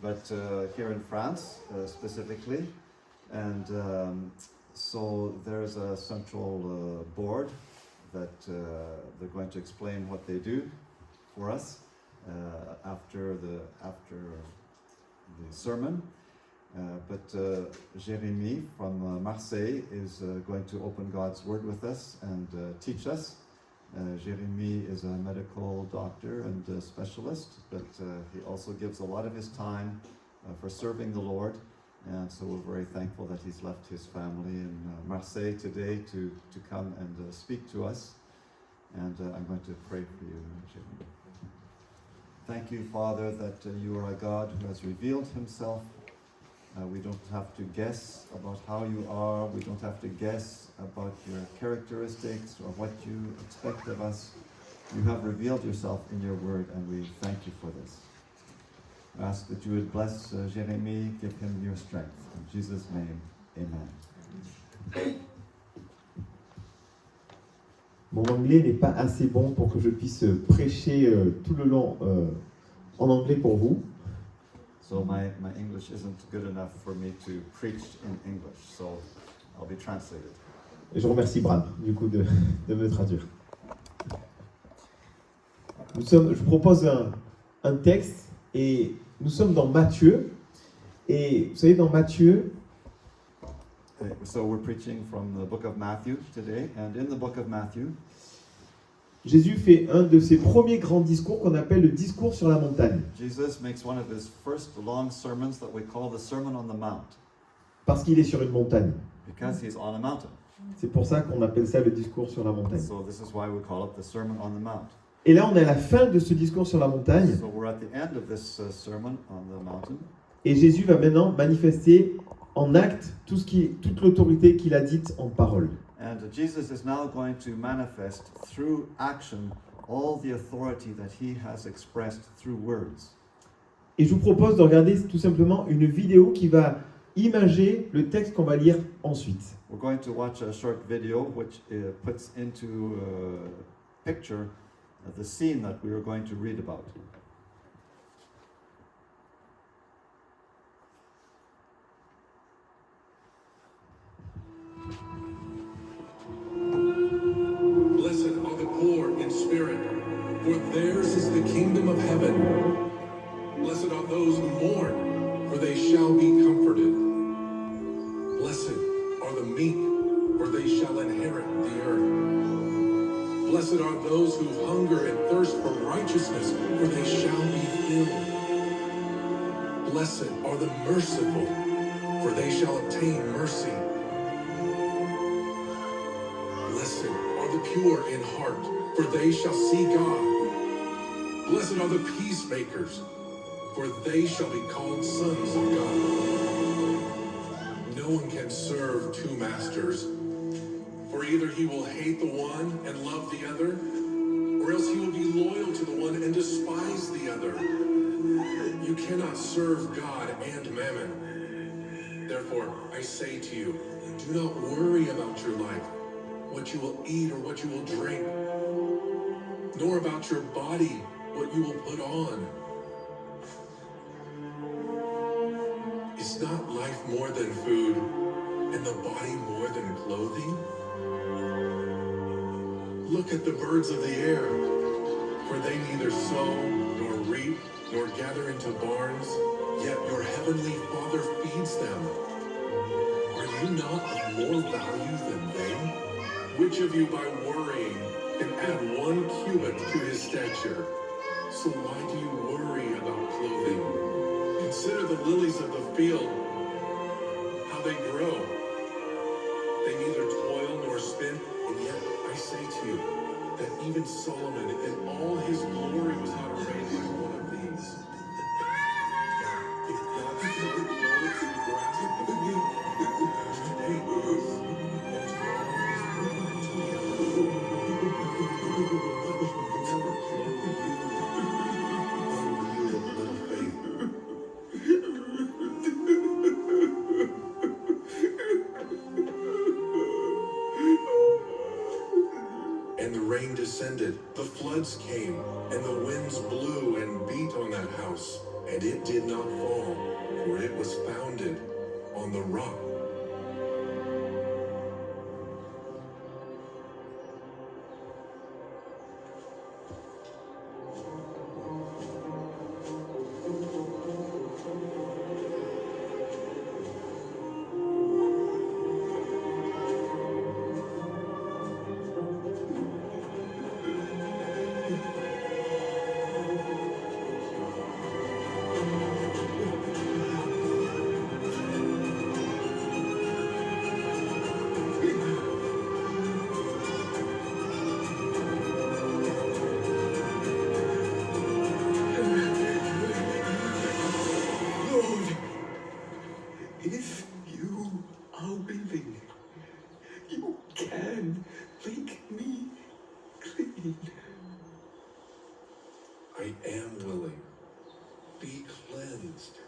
but here in France specifically. And so there's a central board that they're going to explain what they do for us after the sermon. But Jérémy from Marseille is going to open God's Word with us and teach us. Jérémy is a medical doctor and a specialist, but he also gives a lot of his time for serving the Lord. And so we're very thankful that he's left his family in Marseille today to come and speak to us. And I'm going to pray for you, Jérémy. Thank you, Father, that you are a God who has revealed himself. We don't have to guess about how you are. We don't have to guess about your characteristics or what you expect of us. You have revealed yourself in your word, and we thank you for this. I ask that you would bless Jérémy, give him your strength. In Jesus' name, amen. Mon anglais n'est pas assez bon pour que je puisse prêcher tout le long en anglais pour vous. So my English isn't good enough for me to preach in English, so I'll be translated. Et je remercie Bram, du coup, de me traduire. Je vous propose un texte, et nous sommes dans Matthieu. Et vous savez, dans Matthieu, So we're preaching from the book of Matthew today, and in the book of Matthew, Jésus fait un de ses premiers grands discours qu'on appelle le discours sur la montagne. Jesus makes one of his first long sermons that we call the Sermon on the Mount, Parce qu'il est sur une montagne. because he's on a mountain. C'est pour ça qu'on appelle ça le discours sur la montagne. So this is why we call it the Sermon on the Mount. Et là, on est à la fin de ce discours sur la montagne. So we're at the end of this sermon on the mountain, Et Jésus va maintenant manifester en acte toute l'autorité qu'il a dite en parole. and Jesus is now going to manifest through action all the authority that he has expressed through words. Et je vous propose de regarder tout simplement une vidéo qui va imager le texte qu'on va lire ensuite. We're going to watch a short video which puts into picture the scene that we are going to read about. Blessed are the poor in spirit, for theirs is the kingdom of heaven. Blessed are those who mourn, for they shall be comforted. Blessed are the meek, for they shall inherit the earth. Blessed are those who hunger and thirst for righteousness, for they shall be filled. Blessed are the merciful, for they shall obtain mercy. Blessed are the pure in heart, for they shall see God. Blessed are the peacemakers, for they shall be called sons of God. No one can serve two masters, for either he will hate the one and love the other, or else he will be loyal to the one and despise the other. You cannot serve God and mammon. Therefore, I say to you, do not worry about your life, what you will eat or what you will drink, nor about your body, what you will put on. Is not life more than food, and the body more than clothing? Look at the birds of the air, for they neither sow, nor reap, nor gather into barns, yet your heavenly Father feeds them. Are you not of more value than they? Which of you by worrying can add 1 cubit to his stature? So why do you worry about clothing? Consider the lilies of the field, how they grow. They neither toil nor spin, and yet I say to you that even Solomon in all his glory was not arrayed like one of these. If God so clothes the grass of the field, which today is, and And the rain descended, the floods came, and the winds blew and beat on that house, and it did not fall, for it was founded on the rock. Lord, if you are willing, you can make me clean. I am willing. Be cleansed.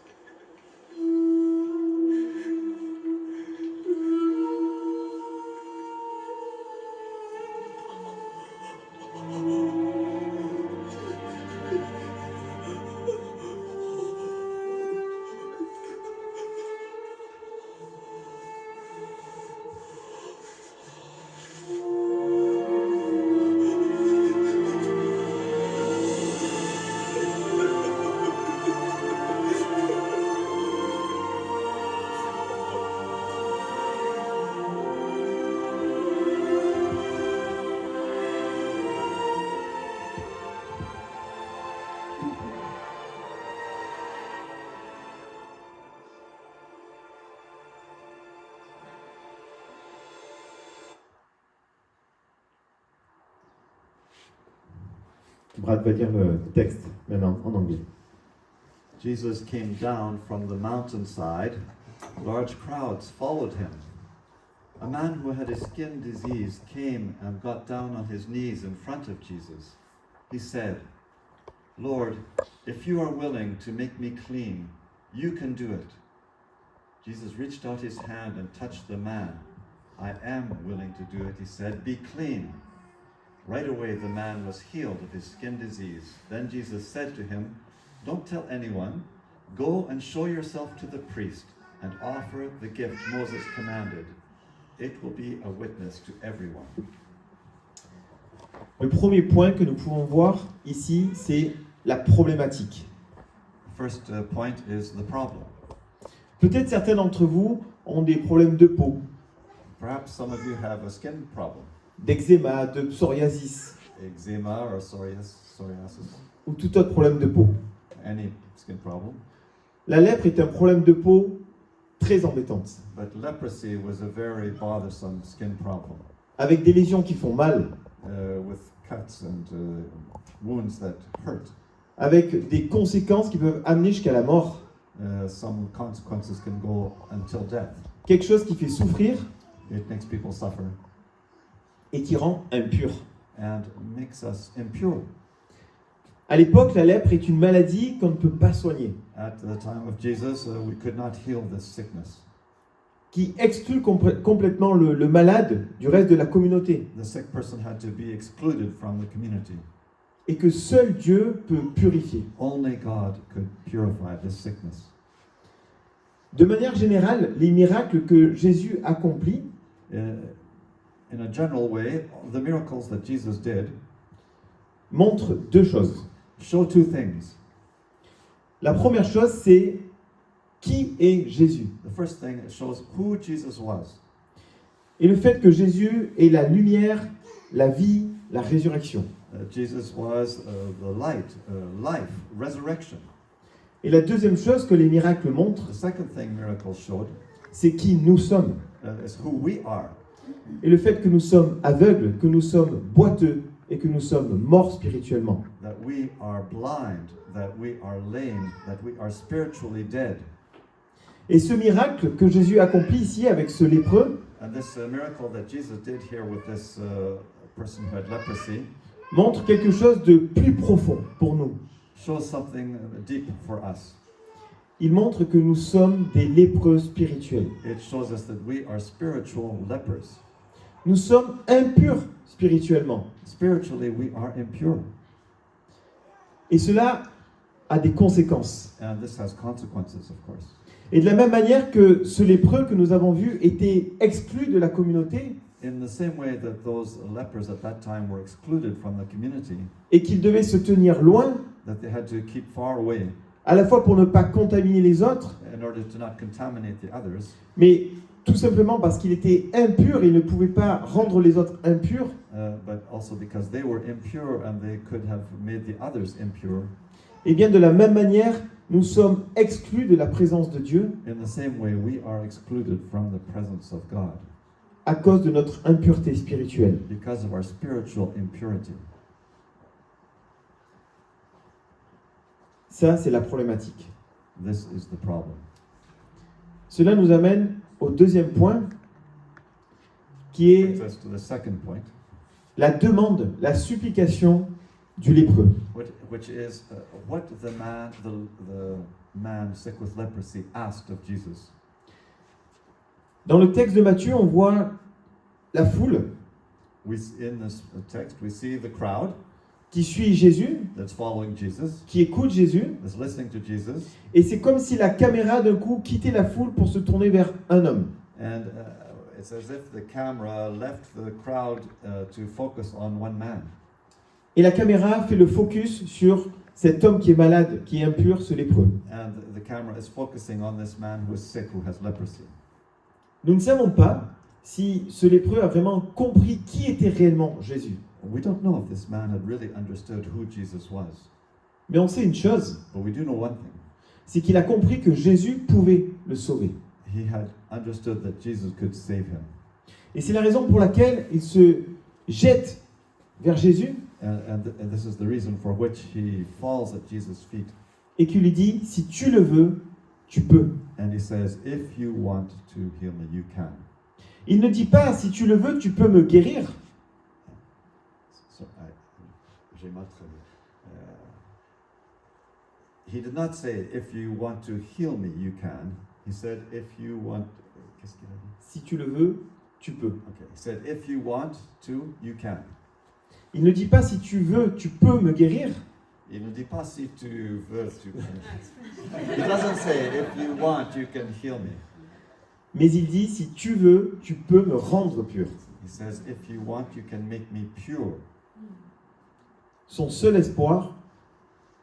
Brad va lire le texte maintenant en anglais. Jesus came down from the mountainside. Large crowds followed him. A man who had a skin disease came and got down on his knees in front of Jesus. He said, "Lord, if you are willing to make me clean, you can do it." Jesus reached out his hand and touched the man. "I am willing to do it," he said. "Be clean." Right away the man was healed of his skin disease. Then Jesus said to him, "Don't tell anyone. Go and show yourself to the priest and offer the gift Moses commanded. It will be a witness to everyone." Le premier point que nous pouvons voir ici, c'est la problématique. First point is the problem. Peut-être certains d'entre vous ont des problèmes de peau, Perhaps some of you have a skin problem, d'eczéma, de psoriasis eczema or psoriasis, ou tout autre problème de peau. any skin problem. La lèpre est un problème de peau très embêtante, But leprosy was a very bothersome skin problem, avec des lésions qui font mal, with cuts and wounds that hurt. avec des conséquences qui peuvent amener jusqu'à la mort. Some consequences can go until death. Quelque chose qui fait souffrir It makes people suffer et qui rend impur. and makes us impure. À l'époque, la lèpre est une maladie qu'on ne peut pas soigner, At the time of Jesus, we could not heal this sickness. qui exclut complètement le malade du reste de la communauté, The sick person had to be excluded from the community. et que seul Dieu peut purifier. Only God could purify this sickness. De manière générale, les miracles que Jésus accomplit In a general way, the miracles that Jesus did montrent deux choses. show two things. La première chose, c'est qui est Jésus. The first thing, it shows who Jesus was, Et le fait que Jésus est la lumière, la vie, la résurrection. Jesus was the light, life, resurrection. Et la deuxième chose que les miracles montrent, The second thing miracles showed c'est qui nous sommes. is who we are. Et le fait que nous sommes aveugles, que nous sommes boiteux et que nous sommes morts spirituellement. That we are blind, that we are lame, that we are spiritually dead. Et ce miracle que Jésus accomplit ici avec ce lépreux And this miracle that Jesus did here with this person who had leprosy montre quelque chose de plus profond pour nous. shows something deep for us. Il montre que nous sommes des lépreux spirituels. It shows us that we are spiritual lepers. Nous sommes impurs spirituellement. Spiritually, we are impure. Et cela a des conséquences. And this has consequences, of course. Et de la même manière que ce lépreux que nous avons vu était exclu de la communauté In the same way that those lepers at that time were excluded from the community, et qu'il devait se tenir loin, that they had to keep far away à la fois pour ne pas contaminer les autres, in order to not contaminate the others, mais tout simplement parce qu'il était impur et il ne pouvait pas rendre les autres impurs, but also because they were impure and they could have made the others impure. et bien de la même manière, nous sommes exclus de la présence de Dieu In the same way, we are excluded from the presence of God à cause de notre impureté spirituelle. because of our spiritual impurity. Ça, c'est la problématique. This is the problem. Cela nous amène au deuxième point, qui est Brings us to the second point, la demande, la supplication du lépreux. which is what the man sick with leprosy asked of Jesus. Dans le texte de Matthieu, on voit la foule In this text, we see the crowd qui suit Jésus, that's following Jesus, qui écoute Jésus, that's listening to Jesus, et c'est comme si la caméra d'un coup quittait la foule pour se tourner vers un homme. and it's as if the camera left the crowd to focus on one man. Et la caméra fait le focus sur cet homme qui est malade, qui est impur, ce lépreux. And the camera is focusing on this man who is sick, who has leprosy. Nous ne savons pas si ce lépreux a vraiment compris qui était réellement Jésus. We don't know if this man had really understood who Jesus was, Mais on sait une chose, but we do know one thing. c'est qu'il a compris que Jésus pouvait le sauver. He had understood that Jesus could save him. Et c'est la raison pour laquelle il se jette vers Jésus And this is the reason for which he falls at Jesus' feet. et qu'il lui dit, si tu le veux, tu peux. And he says, if you want to heal me, you can. Il ne dit pas, si tu le veux, tu peux me guérir. So j'ai mal traduit. He did not say, if you want to heal me, you can. He said, if you want... Qu'est-ce qu'il a dit? Si tu le veux, tu peux. Okay. He said, if you want to, you can. Il ne dit pas, si tu veux, tu peux me guérir. Il ne dit pas si tu veux, tu peux. He doesn't say, if you want, you can heal me. Mais il dit, si tu veux, tu peux me rendre pur. He says, if you want, you can make me pure. Son seul espoir,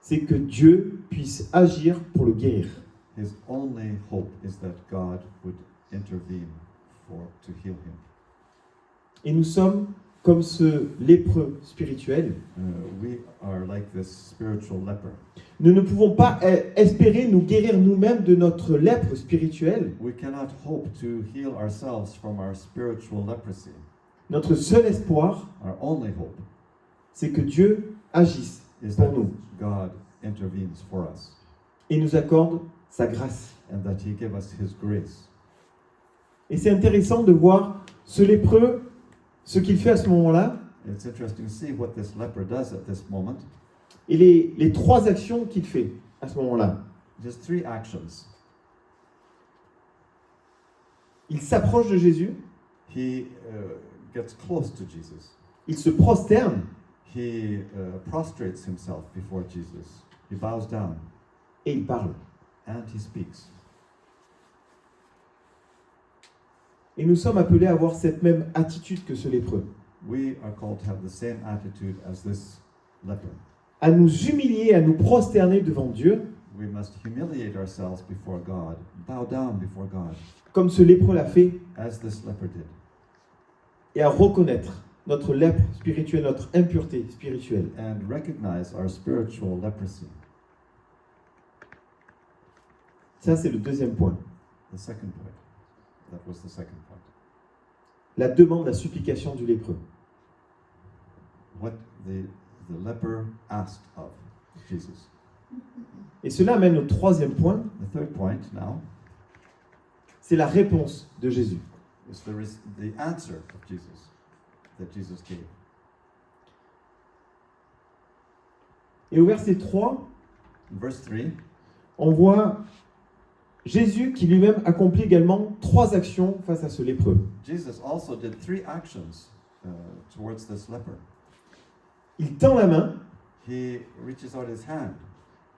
c'est que Dieu puisse agir pour le guérir. His only hope is that God would intervene to heal him. Et nous sommes comme ce lépreux spirituel. We are like this spiritual leper. Nous ne pouvons pas espérer nous guérir nous-mêmes de notre lèpre spirituelle. We cannot hope to heal ourselves from our spiritual leprosy. Notre seul espoir, Our only hope c'est que Dieu agisse is pour that nous God intervenes for us et nous accorde sa grâce. and that He give us His grace. Et c'est intéressant de voir ce lépreux, ce qu'il fait à ce moment-là, It's interesting to see what this leper does at this moment. et les trois actions qu'il fait à ce moment-là. Just three actions. Il s'approche de Jésus, He gets close to Jesus. il se prosterne He prostrates himself before Jesus. He bows down et il parle. and he speaks. Et nous sommes appelés à avoir cette même attitude que ce lépreux, We are called to have the same attitude as this leper. à nous humilier, à nous prosterner devant Dieu, We must humiliate ourselves before God, bow down before God, comme ce lépreux l'a fait, as this leper did, et à reconnaître notre lèpre spirituelle, notre impureté spirituelle. and recognize our spiritual leprosy. Ça, c'est le deuxième point. The second point. That was the second point. La demande, la supplication du lépreux. What the leper asked of Jesus. Et cela amène au troisième point, The third point now c'est la réponse de Jésus. is the answer of Jesus that Jesus gave. Et au verset 3, In verse 3, on voit Jésus qui lui-même accomplit également trois actions face à ce lépreux. Jesus also did three actions towards this leper. Il tend la main, He reaches out his hand,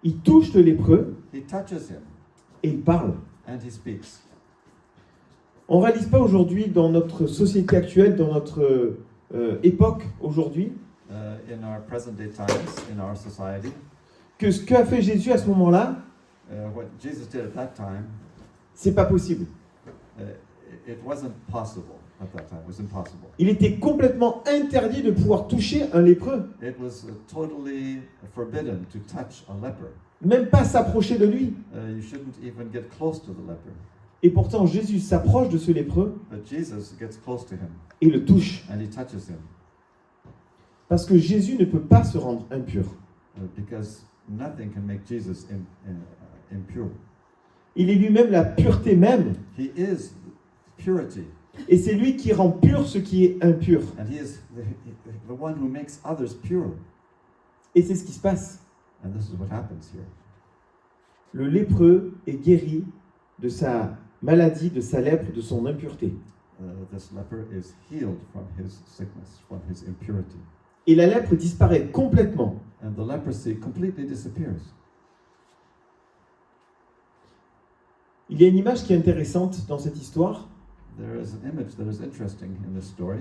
il touche le lépreux he touches him, et il parle. and he speaks. On ne réalise pas aujourd'hui dans notre société actuelle, dans notre époque aujourd'hui, In our present day times, in our society, que ce qu'a fait Jésus à ce moment-là, what Jesus did at that time, c'est pas possible. it wasn't possible at that time. It was impossible. Il était complètement interdit de pouvoir toucher un lépreux, It was totally forbidden to touch a leper. même pas s'approcher de lui. You shouldn't even get close to the leper. Et pourtant, Jésus s'approche de ce lépreux But Jesus gets close to him et le touche. and he touches him Parce que Jésus ne peut pas se rendre impur. because nothing can make Jesus impure. Il est lui-même la pureté même. He is purity, Et c'est lui qui rend pur ce qui est impur. and he is the one who makes others pure. Et c'est ce qui se passe. And this is what happens here. Le lépreux est guéri de sa maladie, de sa lèpre, de son impureté. This leper is healed from his sickness, from his impurity. Et la lèpre disparaît complètement. And the leprosy completely disappears. Il y a une image qui est intéressante dans cette histoire. There is an image that is interesting in this story.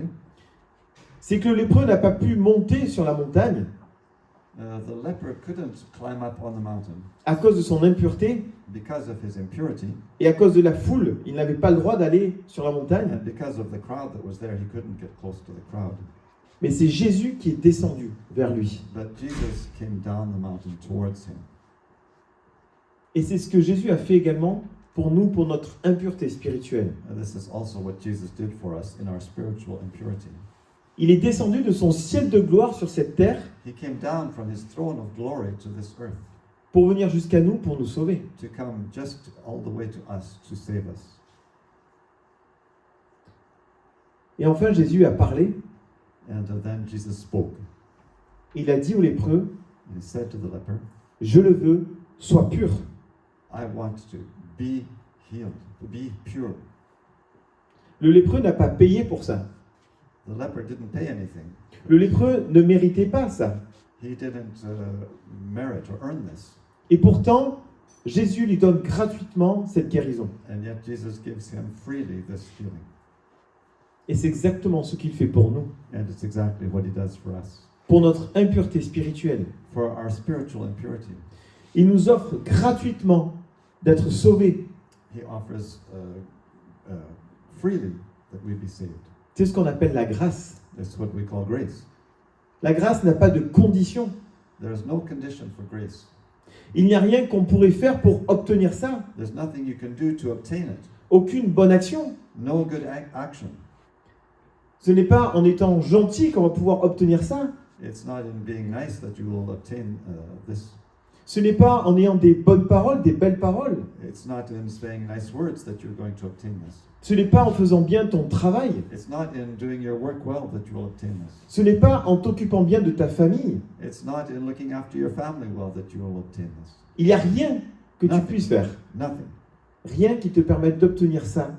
C'est que le lépreux n'a pas pu monter sur la montagne The leper couldn't climb up on the mountain à cause de son impureté because of his impurity, et à cause de la foule. Il n'avait pas le droit d'aller sur la montagne. and because of the crowd that was there, he couldn't get close to the crowd. Mais c'est Jésus qui est descendu vers lui. But Jesus came down the mountain towards him. Et c'est ce que Jésus a fait également pour nous, pour notre impureté spirituelle. And this is also what Jesus did for us in our spiritual impurity. Il est descendu de son ciel de gloire sur cette terre He came down from his throne of glory to this earth pour venir jusqu'à nous, pour nous sauver. to come just all the way to us to save us. Et enfin, Jésus a parlé. And then Jesus spoke. Il a dit au lépreux, And he said to the leper, je le veux, sois pur. I want to be healed, to be pure. Le lépreux n'a pas payé pour ça. The leper didn't pay anything. Le lépreux ne méritait pas ça. He didn't merit or earn this. Et pourtant, Jésus lui donne gratuitement cette guérison. And yet Jesus gives him freely this healing. Et c'est exactement ce qu'il fait pour nous, And it's exactly what he does for us. pour notre impureté spirituelle. For our spiritual impurity, Il nous offre gratuitement d'être sauvés. he offers freely that we be saved. C'est ce qu'on appelle la grâce. That's what we call grace. La grâce n'a pas de condition. There is no condition for grace. Il n'y a rien qu'on pourrait faire pour obtenir ça. There's nothing you can do to obtain it. Aucune bonne action. No good action. Ce n'est pas en étant gentil qu'on va pouvoir obtenir ça. It's not in being nice that you will obtain this. Ce n'est pas en ayant des bonnes paroles, des belles paroles. It's not in saying nice words that you're going to obtain this. Ce n'est pas en faisant bien ton travail. It's not in doing your work well that you will obtain this. Ce n'est pas en t'occupant bien de ta famille. It's not in looking after your family well that you will obtain this. Il n'y a rien que tu Nothing. puisses faire. Nothing. Rien qui te permette d'obtenir ça.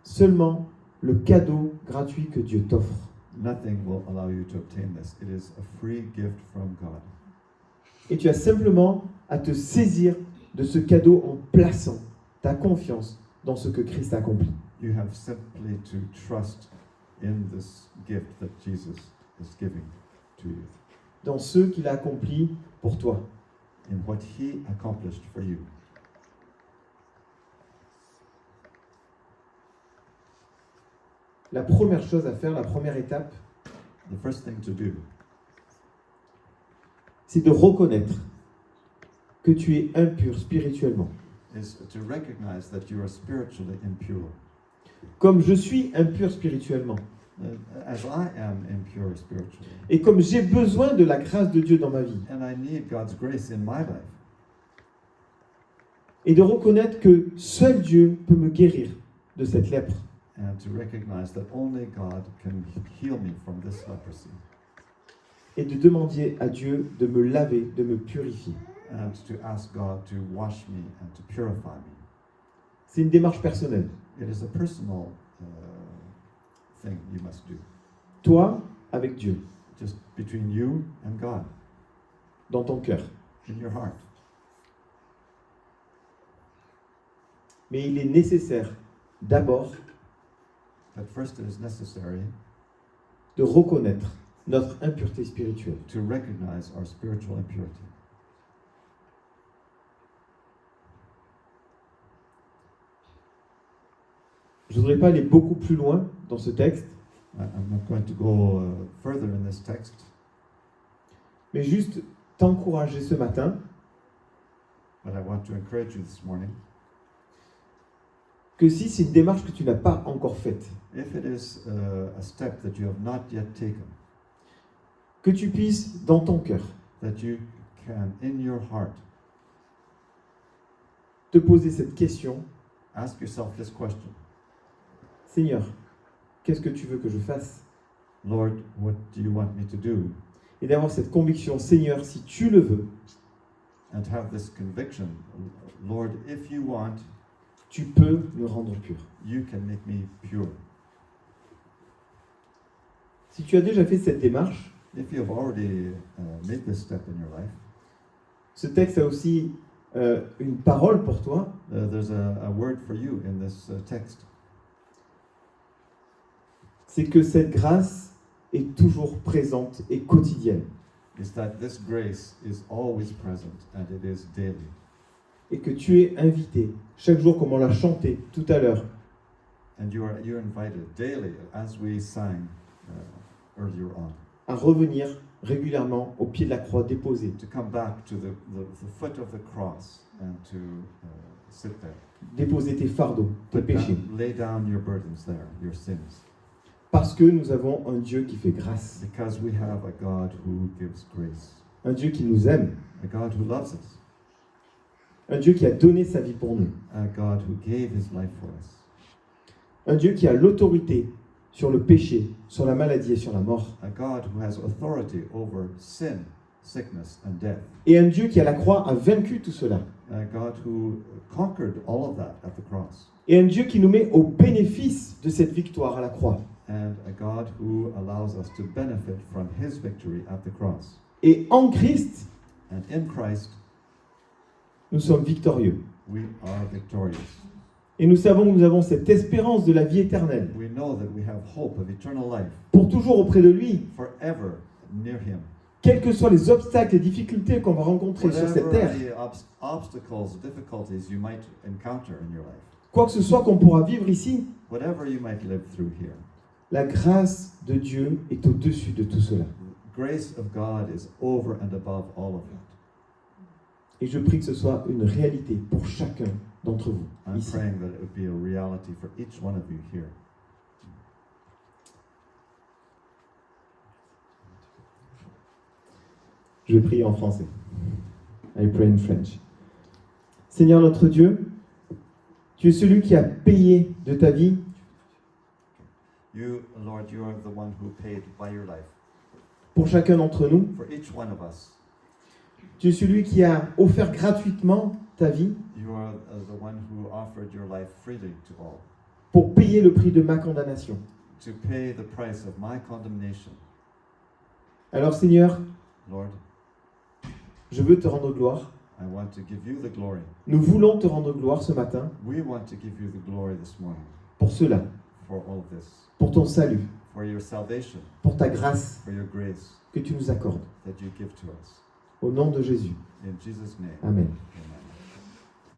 Seulement le cadeau gratuit que Dieu t'offre. Nothing will allow you to obtain this. It is a free gift from God. Et tu as simplement à te saisir de ce cadeau en plaçant ta confiance dans ce que Christ a accompli. You have simply to trust in this gift that Jesus is giving to you, Dans ce qu'il a accompli pour toi. in what He accomplished for you. La première chose à faire, la première étape, The first thing to do c'est de reconnaître que tu es impur spirituellement. is to recognize that you are spiritually impure. Comme je suis impur spirituellement. As I am impure spiritually, Et comme j'ai besoin de la grâce de Dieu dans ma vie. and I need God's grace in my life. Et de reconnaître que seul Dieu peut me guérir de cette lèpre. And to recognize that only God can heal me from this leprosy. Et de demander à Dieu de me laver, de me purifier. And to ask God to wash me and to purify me. C'est une démarche personnelle. It is a personal thing you must do. Toi, avec Dieu, Just between you and God, dans ton cœur. in your heart. Mais il est nécessaire d'abord But first it is necessary de reconnaître notre impureté spirituelle. to recognize our spiritual impurity. Je ne voudrais pas aller beaucoup plus loin dans ce texte, I'm not going to go further in this text, mais juste t'encourager ce matin but I want to encourage you this morning. que si c'est une démarche que tu n'as pas encore faite, If it is a step that you have not yet taken, que tu puisses dans ton cœur that you can, in your heart, te poser cette question: ask yourself this question. Seigneur, qu'est-ce que tu veux que je fasse? Lord, what do you want me to do? Et d'avoir cette conviction: Seigneur, si tu le veux, And have this conviction, Lord, if you want, tu peux me rendre pur. you can make me pure. Si tu as déjà fait cette démarche, If you have already made this step in your life, ce texte a aussi une parole pour toi. there's a word for you in this text. C'est que cette grâce est toujours présente et quotidienne. Is that this grace is always present and it is daily. Et que tu es invité chaque jour, comme on l'a chanté tout à l'heure, And you're invited daily, as we sang earlier on, à revenir régulièrement au pied de la croix déposée, to come back to the foot of the cross and to sit there. déposer tes fardeaux, tes Put péchés. down, lay down your burdens there, your sins. Parce que nous avons un Dieu qui fait grâce, Because we have a God who gives grace, un Dieu qui nous aime, a God who loves us, un Dieu qui a donné sa vie pour nous, a God who gave his life for us, un Dieu qui a l'autorité sur le péché, sur la maladie et sur la mort, a God who has authority over sin, sickness, and death, et un Dieu qui à la croix a vaincu tout cela, a God who conquered all of that at the cross, et un Dieu qui nous met au bénéfice de cette victoire à la croix. and a God who allows us to benefit from his victory at the cross. Et en Christ, And in Christ, nous sommes victorieux. we are victorious. Et nous savons que nous avons cette espérance de la vie éternelle, We know that we have hope of eternal life, pour toujours auprès de lui, forever near him. quels que soient les obstacles et difficultés qu'on va rencontrer sur cette Whatever terre, the obstacles, difficulties you might encounter in your life, quoi que ce soit qu'on pourra vivre ici, whatever you might live through here, la grâce de Dieu est au-dessus de tout cela. grace of God is over and above all of that. Et je prie que ce soit une réalité pour chacun d'entre vous I'm ici. praying that it would be a reality for each one of you here. Je vais prier en français. I pray in French. Seigneur notre Dieu, tu es celui qui a payé de ta vie You, Lord, you are the one who paid by your life pour chacun d'entre nous. for each one of us. Tu es celui qui a offert gratuitement ta vie You are the one who offered your life freely to all, pour payer le prix de ma condamnation. to pay the price of my condemnation. Alors Seigneur, Lord, je veux te rendre gloire. I want to give you the glory. Nous voulons te rendre gloire ce matin We want to give you the glory this morning pour cela, for all of this, pour ton salut, for your salvation, pour ta grâce for your grace que tu nous accordes. that you give to us. Au nom de Jésus. In Jesus' name, Amen. amen.